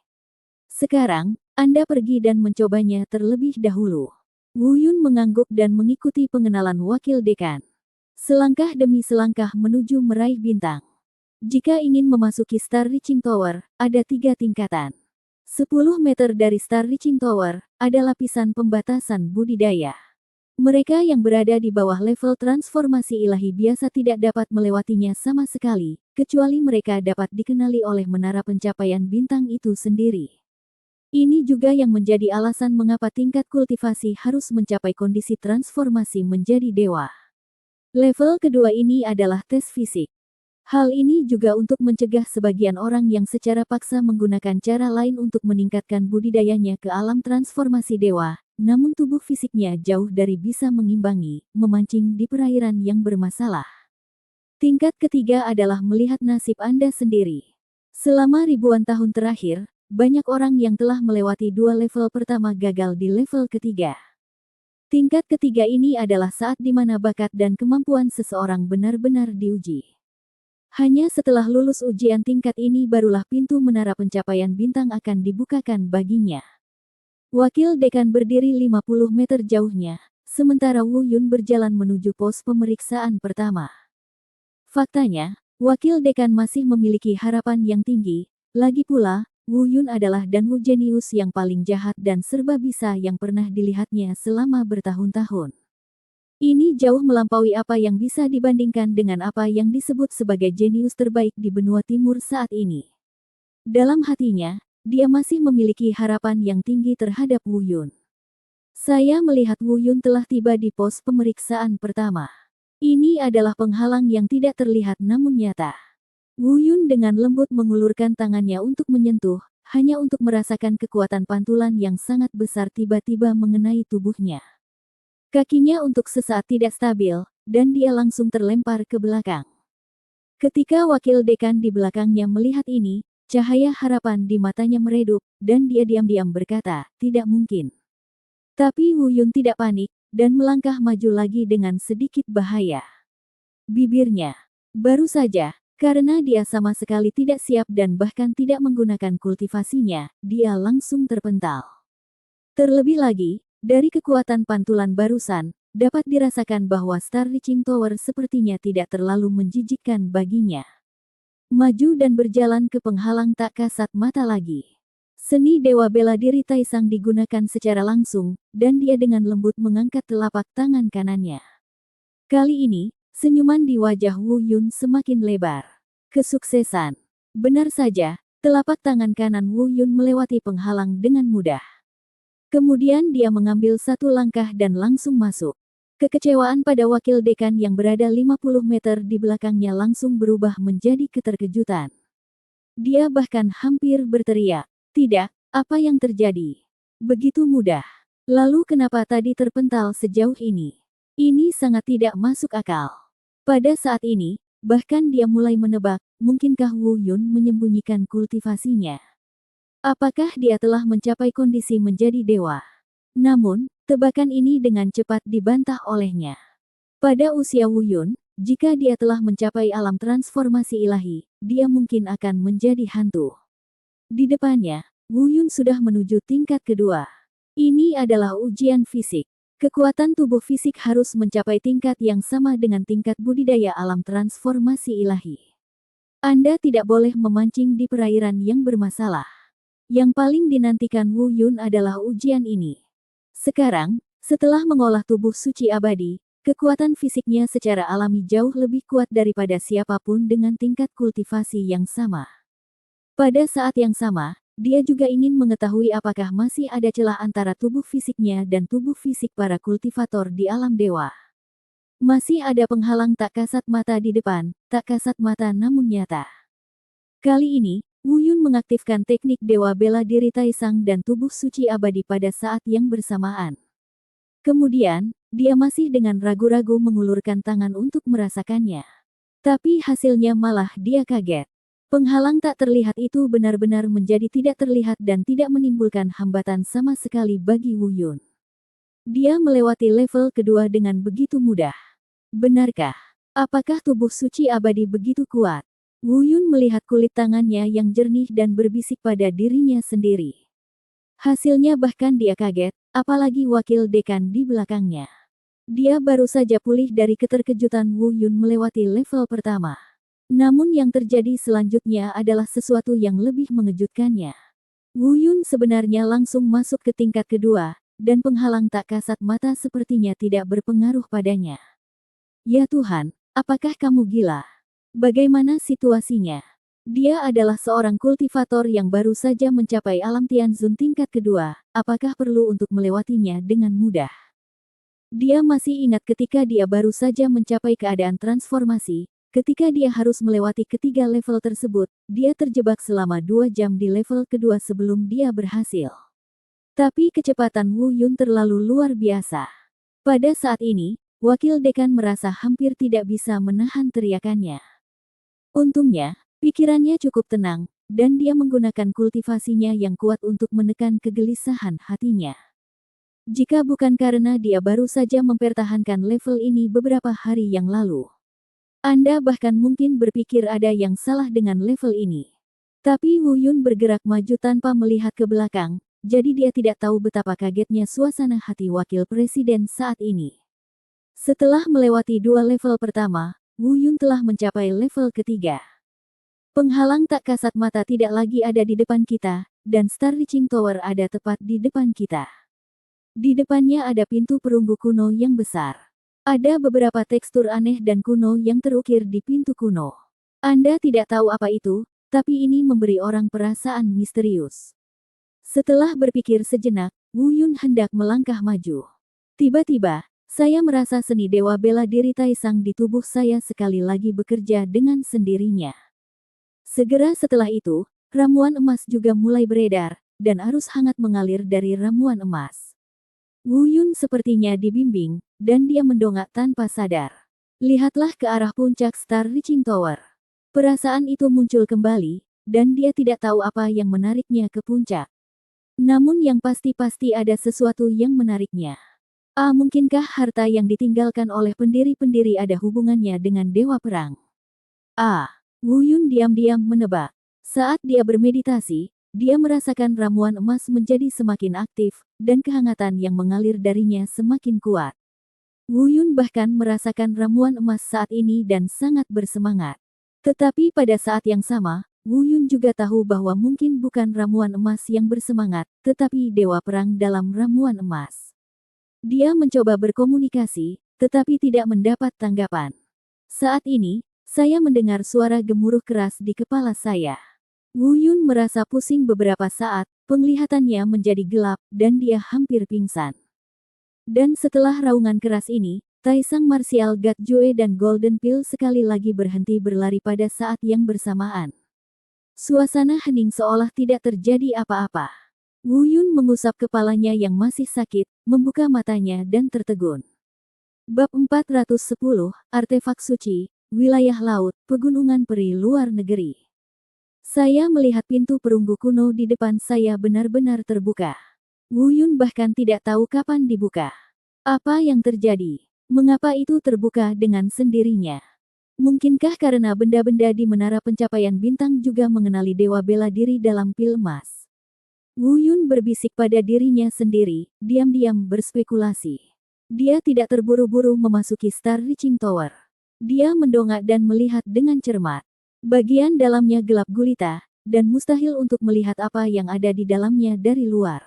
Sekarang, Anda pergi dan mencobanya terlebih dahulu. Wu Yun mengangguk dan mengikuti pengenalan wakil dekan. Selangkah demi selangkah menuju meraih bintang. Jika ingin memasuki Star Reaching Tower, ada 3 tingkatan. 10 meter dari Star Reaching Tower, ada lapisan pembatasan budidaya. Mereka yang berada di bawah level transformasi ilahi biasa tidak dapat melewatinya sama sekali, kecuali mereka dapat dikenali oleh menara pencapaian bintang itu sendiri. Ini juga yang menjadi alasan mengapa tingkat kultivasi harus mencapai kondisi transformasi menjadi dewa. Level kedua ini adalah tes fisik. Hal ini juga untuk mencegah sebagian orang yang secara paksa menggunakan cara lain untuk meningkatkan budidayanya ke alam transformasi dewa, namun tubuh fisiknya jauh dari bisa mengimbangi, memancing di perairan yang bermasalah. Tingkat ketiga adalah melihat nasib Anda sendiri. Selama ribuan tahun terakhir, banyak orang yang telah melewati dua level pertama gagal di level ketiga. Tingkat ketiga ini adalah saat di mana bakat dan kemampuan seseorang benar-benar diuji. Hanya setelah lulus ujian tingkat ini barulah pintu menara pencapaian bintang akan dibukakan baginya. Wakil dekan berdiri 50 meter jauhnya, sementara Wu Yun berjalan menuju pos pemeriksaan pertama. Faktanya, wakil dekan masih memiliki harapan yang tinggi, lagi pula, Wu Yun adalah danmu jenius yang paling jahat dan serba bisa yang pernah dilihatnya selama bertahun-tahun. Ini jauh melampaui apa yang bisa dibandingkan dengan apa yang disebut sebagai jenius terbaik di benua timur saat ini. Dalam hatinya, dia masih memiliki harapan yang tinggi terhadap Wu Yun. Saya melihat Wu Yun telah tiba di pos pemeriksaan pertama. Ini adalah penghalang yang tidak terlihat namun nyata. Wu Yun dengan lembut mengulurkan tangannya untuk menyentuh, hanya untuk merasakan kekuatan pantulan yang sangat besar tiba-tiba mengenai tubuhnya. Kakinya untuk sesaat tidak stabil, dan dia langsung terlempar ke belakang. Ketika wakil dekan di belakangnya melihat ini, cahaya harapan di matanya meredup, dan dia diam-diam berkata, "Tidak mungkin." Tapi Wu Yun tidak panik, dan melangkah maju lagi dengan sedikit bahaya. Bibirnya. Baru saja, karena dia sama sekali tidak siap dan bahkan tidak menggunakan kultivasinya, dia langsung terpental. Terlebih lagi, dari kekuatan pantulan barusan, dapat dirasakan bahwa Star Reaching Tower sepertinya tidak terlalu menjijikkan baginya. Maju dan berjalan ke penghalang tak kasat mata lagi. Seni Dewa Bela Diri Taisang digunakan secara langsung, dan dia dengan lembut mengangkat telapak tangan kanannya. Kali ini, senyuman di wajah Wu Yun semakin lebar. Kesuksesan. Benar saja, telapak tangan kanan Wu Yun melewati penghalang dengan mudah. Kemudian dia mengambil satu langkah dan langsung masuk. Kekecewaan pada wakil dekan yang berada 50 meter di belakangnya langsung berubah menjadi keterkejutan. Dia bahkan hampir berteriak, "Tidak, apa yang terjadi? Begitu mudah. Lalu kenapa tadi terpental sejauh ini? Ini sangat tidak masuk akal." Pada saat ini, bahkan dia mulai menebak, mungkinkah Wu Yun menyembunyikan kultivasinya? Apakah dia telah mencapai kondisi menjadi dewa? Namun, tebakan ini dengan cepat dibantah olehnya. Pada usia Wu Yun, jika dia telah mencapai alam transformasi ilahi, dia mungkin akan menjadi hantu. Di depannya, Wu Yun sudah menuju tingkat kedua. Ini adalah ujian fisik. Kekuatan tubuh fisik harus mencapai tingkat yang sama dengan tingkat budidaya alam transformasi ilahi. Anda tidak boleh memancing di perairan yang bermasalah. Yang paling dinantikan Wu Yun adalah ujian ini. Sekarang, setelah mengolah tubuh suci abadi, kekuatan fisiknya secara alami jauh lebih kuat daripada siapapun dengan tingkat kultivasi yang sama. Pada saat yang sama, dia juga ingin mengetahui apakah masih ada celah antara tubuh fisiknya dan tubuh fisik para kultivator di alam dewa. Masih ada penghalang tak kasat mata di depan, tak kasat mata namun nyata. Kali ini, Wu Yun mengaktifkan teknik Dewa Bela Diri Taisang dan tubuh suci abadi pada saat yang bersamaan. Kemudian, dia masih dengan ragu-ragu mengulurkan tangan untuk merasakannya. Tapi hasilnya malah dia kaget. Penghalang tak terlihat itu benar-benar menjadi tidak terlihat dan tidak menimbulkan hambatan sama sekali bagi Wu Yun. Dia melewati level kedua dengan begitu mudah. Benarkah? Apakah tubuh suci abadi begitu kuat? Wu Yun melihat kulit tangannya yang jernih dan berbisik pada dirinya sendiri. Hasilnya bahkan dia kaget, apalagi wakil dekan di belakangnya. Dia baru saja pulih dari keterkejutan Wu Yun melewati level pertama. Namun yang terjadi selanjutnya adalah sesuatu yang lebih mengejutkannya. Wu Yun sebenarnya langsung masuk ke tingkat kedua, dan penghalang tak kasat mata sepertinya tidak berpengaruh padanya. Ya Tuhan, apakah kamu gila? Bagaimana situasinya? Dia adalah seorang kultivator yang baru saja mencapai alam Tianzun tingkat kedua, apakah perlu untuk melewatinya dengan mudah? Dia masih ingat ketika dia baru saja mencapai keadaan transformasi, ketika dia harus melewati ketiga level tersebut, dia terjebak selama 2 jam di level kedua sebelum dia berhasil. Tapi kecepatan Wu Yun terlalu luar biasa. Pada saat ini, Wakil Dekan merasa hampir tidak bisa menahan teriakannya. Untungnya, pikirannya cukup tenang, dan dia menggunakan kultivasinya yang kuat untuk menekan kegelisahan hatinya. Jika bukan karena dia baru saja mempertahankan level ini beberapa hari yang lalu, Anda bahkan mungkin berpikir ada yang salah dengan level ini. Tapi Wu Yun bergerak maju tanpa melihat ke belakang, jadi dia tidak tahu betapa kagetnya suasana hati Wakil Presiden saat ini. Setelah melewati 2 level pertama, Wu Yun telah mencapai level ketiga. Penghalang tak kasat mata tidak lagi ada di depan kita, dan Star Reaching Tower ada tepat di depan kita. Di depannya ada pintu perunggu kuno yang besar. Ada beberapa tekstur aneh dan kuno yang terukir di pintu kuno. Anda tidak tahu apa itu, tapi ini memberi orang perasaan misterius. Setelah berpikir sejenak, Wu Yun hendak melangkah maju. Tiba-tiba, saya merasa seni dewa bela diri Taisang di tubuh saya sekali lagi bekerja dengan sendirinya. Segera setelah itu, ramuan emas juga mulai beredar, dan arus hangat mengalir dari ramuan emas. Wu Yun sepertinya dibimbing, dan dia mendongak tanpa sadar. Lihatlah ke arah puncak Star Reaching Tower. Perasaan itu muncul kembali, dan dia tidak tahu apa yang menariknya ke puncak. Namun yang pasti-pasti ada sesuatu yang menariknya. Mungkinkah harta yang ditinggalkan oleh pendiri-pendiri ada hubungannya dengan Dewa Perang? Wu Yun diam-diam menebak. Saat dia bermeditasi, dia merasakan ramuan emas menjadi semakin aktif, dan kehangatan yang mengalir darinya semakin kuat. Wu Yun bahkan merasakan ramuan emas saat ini dan sangat bersemangat. Tetapi pada saat yang sama, Wu Yun juga tahu bahwa mungkin bukan ramuan emas yang bersemangat, tetapi Dewa Perang dalam ramuan emas. Dia mencoba berkomunikasi, tetapi tidak mendapat tanggapan. Saat ini, saya mendengar suara gemuruh keras di kepala saya. Wu Yun merasa pusing beberapa saat, penglihatannya menjadi gelap, dan dia hampir pingsan. Dan setelah raungan keras ini, Taisang Martial God Jue dan Golden Pill sekali lagi berhenti berlari pada saat yang bersamaan. Suasana hening seolah tidak terjadi apa-apa. Wu Yun mengusap kepalanya yang masih sakit, membuka matanya dan tertegun. Bab 410, Artefak Suci, Wilayah Laut, Pegunungan Peri Luar Negeri. Saya melihat pintu perunggu kuno di depan saya benar-benar terbuka. Wu Yun bahkan tidak tahu kapan dibuka. Apa yang terjadi? Mengapa itu terbuka dengan sendirinya? Mungkinkah karena benda-benda di menara pencapaian bintang juga mengenali dewa bela diri dalam pil emas? Wu Yun berbisik pada dirinya sendiri, diam-diam berspekulasi. Dia tidak terburu-buru memasuki Star Reaching Tower. Dia mendongak dan melihat dengan cermat. Bagian dalamnya gelap gulita, dan mustahil untuk melihat apa yang ada di dalamnya dari luar.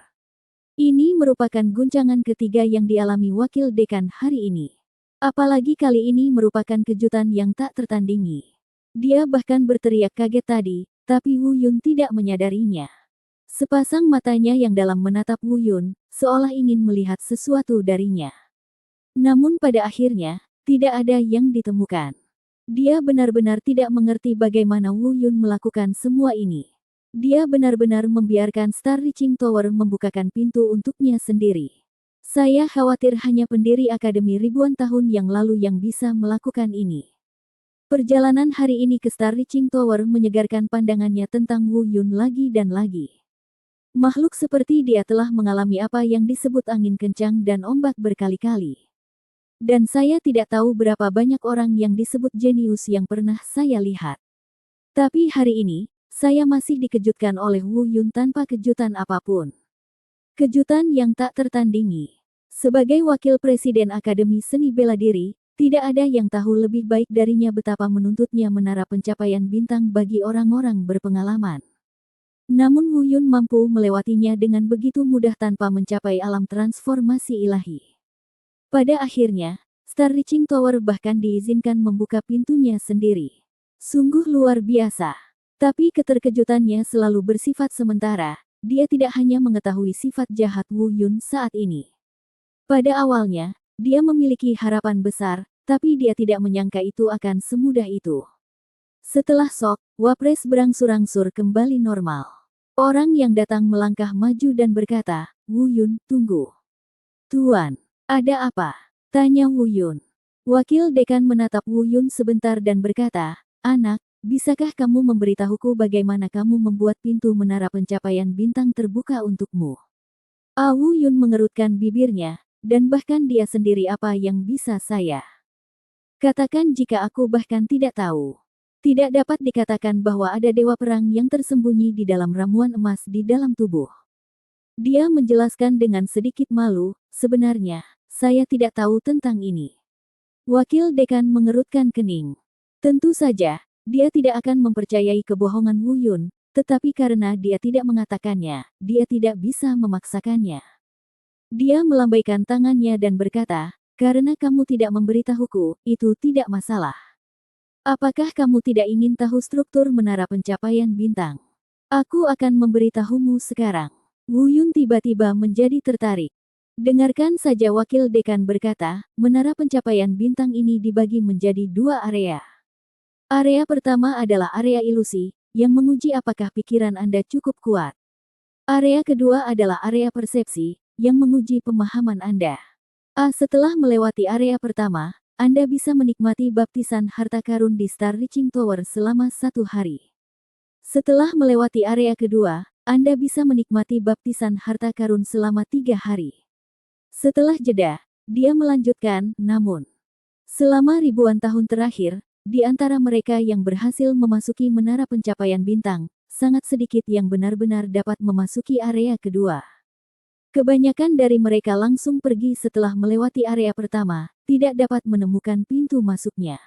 Ini merupakan guncangan ketiga yang dialami Wakil Dekan hari ini. Apalagi kali ini merupakan kejutan yang tak tertandingi. Dia bahkan berteriak kaget tadi, tapi Wu Yun tidak menyadarinya. Sepasang matanya yang dalam menatap Wu Yun, seolah ingin melihat sesuatu darinya. Namun pada akhirnya, tidak ada yang ditemukan. Dia benar-benar tidak mengerti bagaimana Wu Yun melakukan semua ini. Dia benar-benar membiarkan Star Reaching Tower membukakan pintu untuknya sendiri. Saya khawatir hanya pendiri akademi ribuan tahun yang lalu yang bisa melakukan ini. Perjalanan hari ini ke Star Reaching Tower menyegarkan pandangannya tentang Wu Yun lagi dan lagi. Makhluk seperti dia telah mengalami apa yang disebut angin kencang dan ombak berkali-kali. Dan saya tidak tahu berapa banyak orang yang disebut jenius yang pernah saya lihat. Tapi hari ini, saya masih dikejutkan oleh Wu Yun tanpa kejutan apapun. Kejutan yang tak tertandingi. Sebagai wakil presiden Akademi Seni Bela Diri, tidak ada yang tahu lebih baik darinya betapa menuntutnya menara pencapaian bintang bagi orang-orang berpengalaman. Namun Wu Yun mampu melewatinya dengan begitu mudah tanpa mencapai alam transformasi ilahi. Pada akhirnya, Star Reaching Tower bahkan diizinkan membuka pintunya sendiri. Sungguh luar biasa. Tapi keterkejutannya selalu bersifat sementara. Dia tidak hanya mengetahui sifat jahat Wu Yun saat ini. Pada awalnya, dia memiliki harapan besar, tapi dia tidak menyangka itu akan semudah itu. Setelah shock, Wapres berangsur-angsur kembali normal. Orang yang datang melangkah maju dan berkata, "Wu Yun, tunggu." "Tuan, ada apa?" tanya Wu Yun. Wakil dekan menatap Wu Yun sebentar dan berkata, "Anak, bisakah kamu memberitahuku bagaimana kamu membuat pintu menara pencapaian bintang terbuka untukmu?" Wu Yun mengerutkan bibirnya, dan bahkan dia sendiri apa yang bisa saya katakan jika aku bahkan tidak tahu. Tidak dapat dikatakan bahwa ada dewa perang yang tersembunyi di dalam ramuan emas di dalam tubuh. Dia menjelaskan dengan sedikit malu, "Sebenarnya, saya tidak tahu tentang ini." Wakil dekan mengerutkan kening. Tentu saja, dia tidak akan mempercayai kebohongan Wu Yun, tetapi karena dia tidak mengatakannya, dia tidak bisa memaksakannya. Dia melambaikan tangannya dan berkata, "Karena kamu tidak memberitahuku, itu tidak masalah. Apakah kamu tidak ingin tahu struktur menara pencapaian bintang? Aku akan memberitahumu sekarang." Wu Yun tiba-tiba menjadi tertarik. Dengarkan saja, wakil dekan berkata, "Menara pencapaian bintang ini dibagi menjadi dua area. Area pertama adalah area ilusi, yang menguji apakah pikiran Anda cukup kuat. Area kedua adalah area persepsi, yang menguji pemahaman Anda. Setelah melewati area pertama, Anda bisa menikmati baptisan harta karun di Star Reaching Tower selama 1 hari. Setelah melewati area kedua, Anda bisa menikmati baptisan harta karun selama 3 hari. Setelah jeda, dia melanjutkan, namun, selama ribuan tahun terakhir, di antara mereka yang berhasil memasuki menara pencapaian bintang, sangat sedikit yang benar-benar dapat memasuki area kedua. Kebanyakan dari mereka langsung pergi setelah melewati area pertama, tidak dapat menemukan pintu masuknya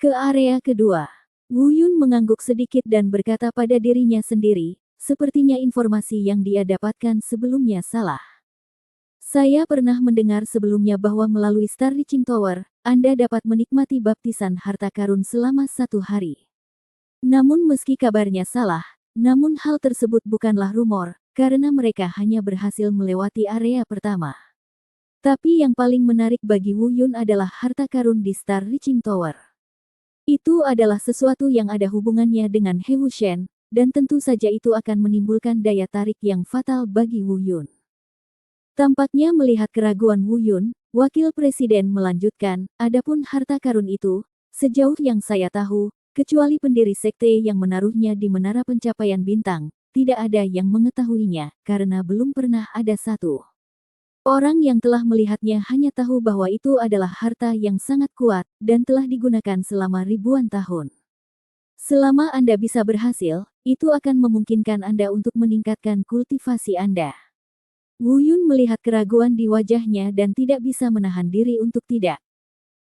ke area kedua." Wu Yun mengangguk sedikit dan berkata pada dirinya sendiri, sepertinya informasi yang dia dapatkan sebelumnya salah. "Saya pernah mendengar sebelumnya bahwa melalui Star Reaching Tower, Anda dapat menikmati baptisan harta karun selama 1 hari. Namun meski kabarnya salah, namun hal tersebut bukanlah rumor, karena mereka hanya berhasil melewati area pertama." Tapi yang paling menarik bagi Wu Yun adalah harta karun di Star Reaching Tower. Itu adalah sesuatu yang ada hubungannya dengan He Wuxian, dan tentu saja itu akan menimbulkan daya tarik yang fatal bagi Wu Yun. Tampaknya melihat keraguan Wu Yun, wakil presiden melanjutkan, "Adapun harta karun itu, sejauh yang saya tahu, kecuali pendiri sekte yang menaruhnya di menara pencapaian bintang, tidak ada yang mengetahuinya, karena belum pernah ada satu orang yang telah melihatnya. Hanya tahu bahwa itu adalah harta yang sangat kuat, dan telah digunakan selama ribuan tahun. Selama Anda bisa berhasil, itu akan memungkinkan Anda untuk meningkatkan kultivasi Anda." Wu Yun melihat keraguan di wajahnya dan tidak bisa menahan diri untuk tidak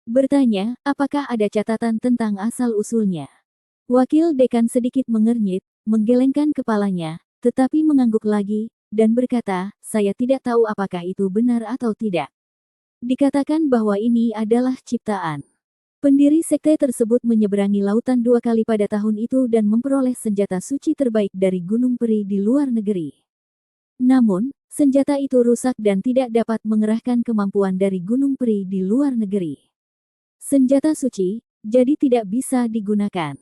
bertanya, apakah ada catatan tentang asal-usulnya. Wakil dekan sedikit mengernyit, menggelengkan kepalanya, tetapi mengangguk lagi, dan berkata, "Saya tidak tahu apakah itu benar atau tidak. Dikatakan bahwa ini adalah ciptaan." Pendiri sekte tersebut menyeberangi lautan 2 kali pada tahun itu dan memperoleh senjata suci terbaik dari Gunung Peri di luar negeri. Namun, senjata itu rusak dan tidak dapat mengerahkan kemampuan dari Gunung Peri di luar negeri. Senjata suci, jadi tidak bisa digunakan.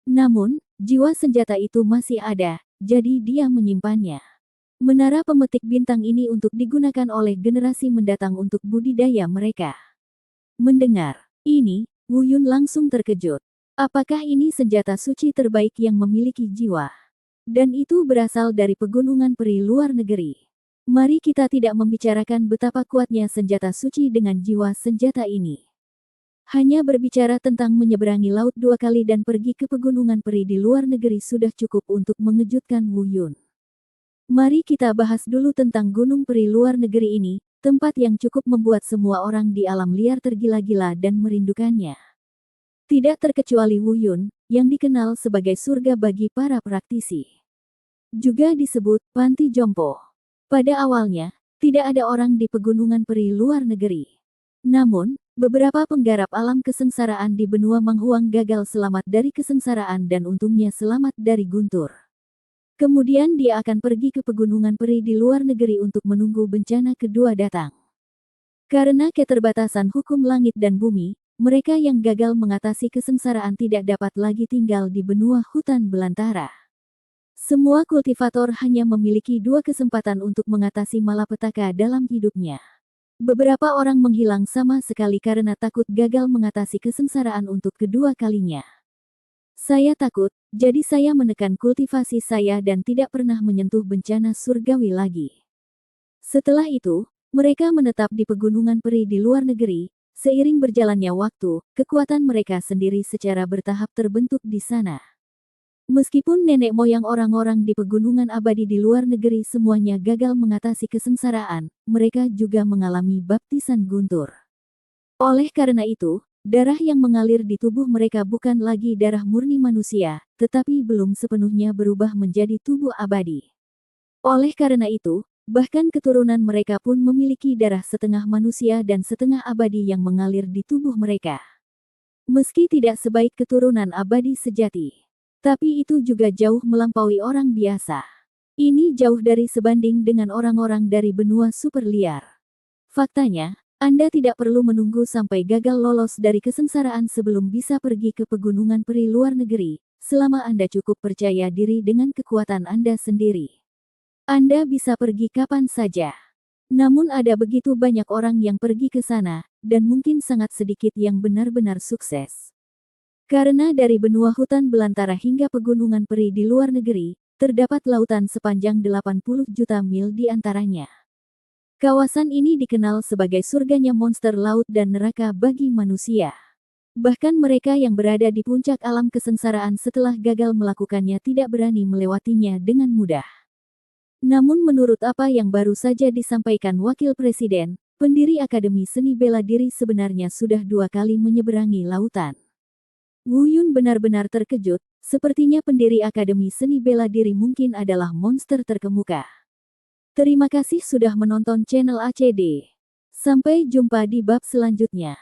Namun, jiwa senjata itu masih ada, jadi dia menyimpannya. Menara pemetik bintang ini untuk digunakan oleh generasi mendatang untuk budidaya mereka. Mendengar ini, Wu Yun langsung terkejut. Apakah ini senjata suci terbaik yang memiliki jiwa? Dan itu berasal dari pegunungan peri luar negeri. Mari kita tidak membicarakan betapa kuatnya senjata suci dengan jiwa senjata ini. Hanya berbicara tentang menyeberangi laut 2 kali dan pergi ke pegunungan peri di luar negeri sudah cukup untuk mengejutkan Wu Yun. Mari kita bahas dulu tentang gunung peri luar negeri ini, tempat yang cukup membuat semua orang di alam liar tergila-gila dan merindukannya. Tidak terkecuali Wu Yun, yang dikenal sebagai surga bagi para praktisi. juga disebut panti jompo. Pada awalnya, tidak ada orang di pegunungan peri luar negeri. Namun, beberapa penggarap alam kesengsaraan di benua Manghuang gagal selamat dari kesengsaraan dan untungnya selamat dari guntur. Kemudian dia akan pergi ke pegunungan peri di luar negeri untuk menunggu bencana kedua datang. Karena keterbatasan hukum langit dan bumi, mereka yang gagal mengatasi kesengsaraan tidak dapat lagi tinggal di benua hutan belantara. Semua kultivator hanya memiliki 2 kesempatan untuk mengatasi malapetaka dalam hidupnya. Beberapa orang menghilang sama sekali karena takut gagal mengatasi kesengsaraan untuk kedua kalinya. Saya takut, jadi saya menekan kultivasi saya dan tidak pernah menyentuh bencana surgawi lagi. Setelah itu, mereka menetap di pegunungan peri di luar negeri. Seiring berjalannya waktu, kekuatan mereka sendiri secara bertahap terbentuk di sana. Meskipun nenek moyang orang-orang di pegunungan abadi di luar negeri semuanya gagal mengatasi kesengsaraan, mereka juga mengalami baptisan guntur. Oleh karena itu, darah yang mengalir di tubuh mereka bukan lagi darah murni manusia, tetapi belum sepenuhnya berubah menjadi tubuh abadi. Oleh karena itu, bahkan keturunan mereka pun memiliki darah setengah manusia dan setengah abadi yang mengalir di tubuh mereka. Meski tidak sebaik keturunan abadi sejati, tapi itu juga jauh melampaui orang biasa. Ini jauh dari sebanding dengan orang-orang dari benua super liar. Faktanya, Anda tidak perlu menunggu sampai gagal lolos dari kesengsaraan sebelum bisa pergi ke pegunungan peri luar negeri, selama Anda cukup percaya diri dengan kekuatan Anda sendiri. Anda bisa pergi kapan saja. Namun ada begitu banyak orang yang pergi ke sana, dan mungkin sangat sedikit yang benar-benar sukses. Karena dari benua hutan belantara hingga pegunungan peri di luar negeri, terdapat lautan sepanjang 80 juta mil di antaranya. Kawasan ini dikenal sebagai surganya monster laut dan neraka bagi manusia. Bahkan mereka yang berada di puncak alam kesengsaraan setelah gagal melakukannya tidak berani melewatinya dengan mudah. Namun menurut apa yang baru saja disampaikan Wakil Presiden, pendiri Akademi Seni Bela Diri sebenarnya sudah 2 kali menyeberangi lautan. Wu Yun benar-benar terkejut, sepertinya pendiri Akademi Seni Bela Diri mungkin adalah monster terkemuka. Terima kasih sudah menonton channel ACD. Sampai jumpa di bab selanjutnya.